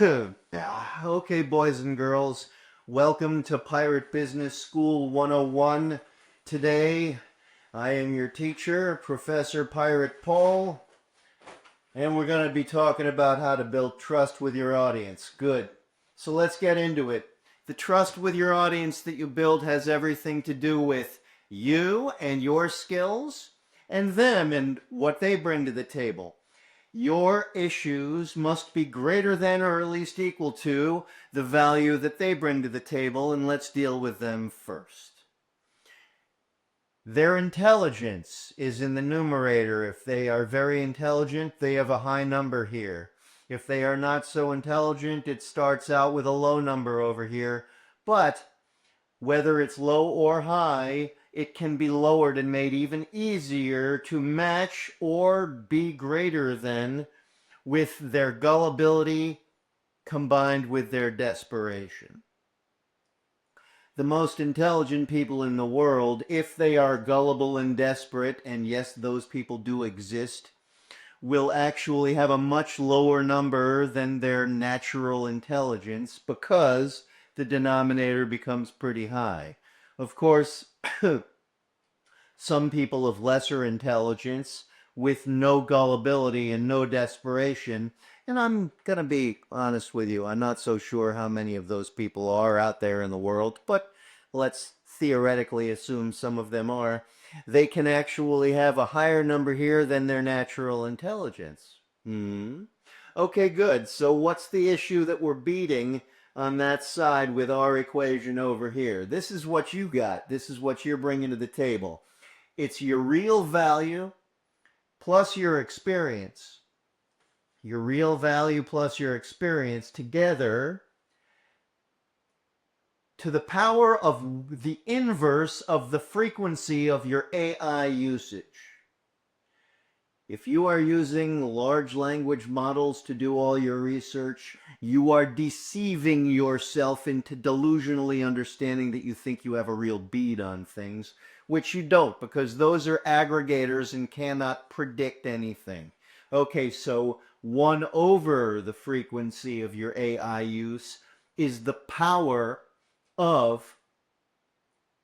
Okay, boys and girls, welcome to Pirate Business School 101. Today, I am your teacher, Professor Pirate Paul, and we're going to be talking about how to build trust with your audience. Good. So let's get into it. The trust with your audience that you build has everything to do with you and your skills, and them and what they bring to the table. Your issues must be greater than or at least equal to the value that they bring to the table, and let's deal with them first. Their intelligence is in the numerator. If they are very intelligent, they have a high number here. If they are not so intelligent, it starts out with a low number over here. But whether it's low or high, it can be lowered and made even easier to match or be greater than with their gullibility combined with their desperation. The most intelligent people in the world, if they are gullible and desperate, and yes, those people do exist, will actually have a much lower number than their natural intelligence because the denominator becomes pretty high. Of course, some people of lesser intelligence with no gullibility and no desperation, and I'm going to be honest with you, I'm not so sure how many of those people are out there in the world, but let's theoretically assume some of them are. They can actually have a higher number here than their natural intelligence. Okay, good. So what's the issue that we're beating on that side with our equation over here? This is what you got. This is what you're bringing to the table. It's your real value plus your experience. Your real value plus your experience together to the power of the inverse of the frequency of your AI usage. If you are using large language models to do all your research, you are deceiving yourself into delusionally understanding that you think you have a real bead on things, which you don't, because those are aggregators and cannot predict anything. Okay, so 1 over the frequency of your AI use is the power of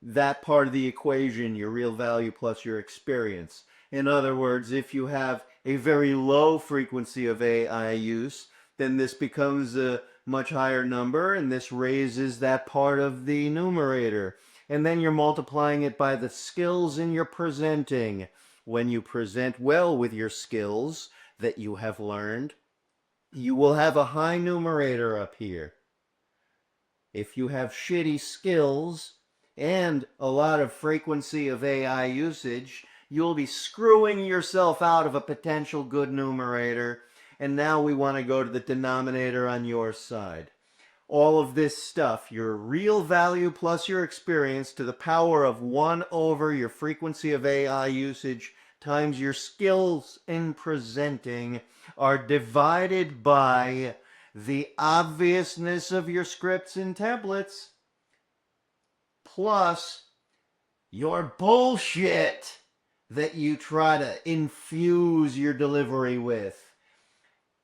that part of the equation, your real value plus your experience. In other words, if you have a very low frequency of AI use, then this becomes a much higher number, and this raises that part of the numerator. And then you're multiplying it by the skills in your presenting. When you present well with your skills that you have learned, you will have a high numerator up here. If you have shitty skills and a lot of frequency of AI usage, you'll be screwing yourself out of a potential good numerator. And now we want to go to the denominator on your side. All of this stuff, your real value plus your experience to the power of 1 over your frequency of AI usage times your skills in presenting, are divided by the obviousness of your scripts and templates plus your bullshit that you try to infuse your delivery with.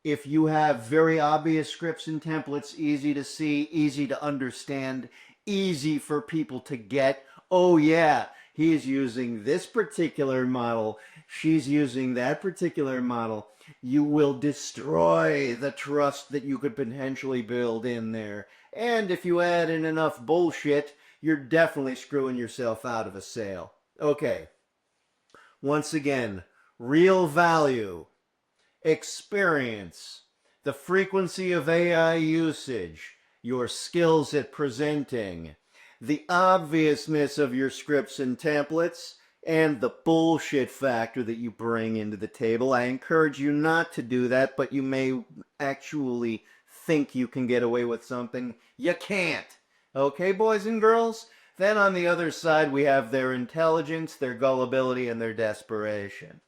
If you have very obvious scripts and templates, easy to see, easy to understand, easy for people to get, oh yeah, he's using this particular model, she's using that particular model, you will destroy the trust that you could potentially build in there. And if you add in enough bullshit, you're definitely screwing yourself out of a sale. Okay. Once again, real value, experience, the frequency of AI usage, your skills at presenting, the obviousness of your scripts and templates, and the bullshit factor that you bring into the table. I encourage you not to do that, but you may actually think you can get away with something. You can't. Okay, boys and girls? Then on the other side, we have their intelligence, their gullibility, and their desperation.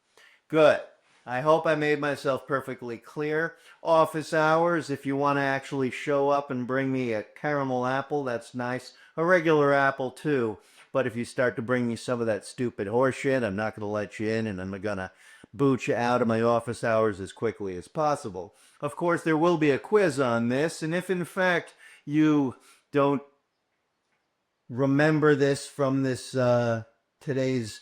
Good. I hope I made myself perfectly clear. Office hours, if you want to actually show up and bring me a caramel apple, that's nice. A regular apple, too. But if you start to bring me some of that stupid horseshit, I'm not going to let you in, and I'm going to boot you out of my office hours as quickly as possible. Of course, there will be a quiz on this, and if in fact you don't remember this from this today's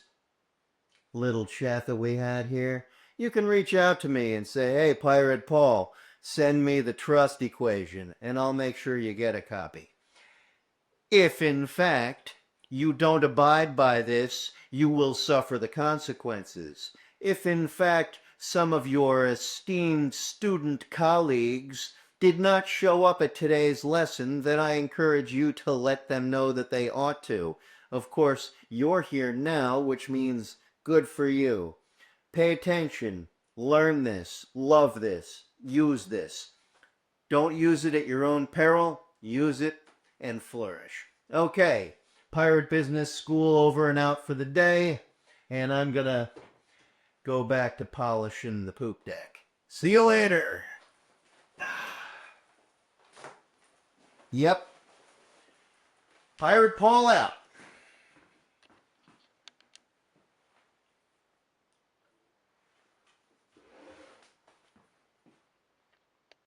little chat that we had here, you can reach out to me and say, hey, Pirate Paul, send me the trust equation, and I'll make sure you get a copy. If, in fact, you don't abide by this, you will suffer the consequences. If, in fact, some of your esteemed student colleagues did not show up at today's lesson, then I encourage you to let them know that they ought to. Of course, you're here now, which means good for you. Pay attention. Learn this. Love this. Use this. Don't use it at your own peril. Use it and flourish. Okay, Pirate Business School over and out for the day, and I'm gonna go back to polishing the poop deck. See you later. Yep. Pirate Paul out.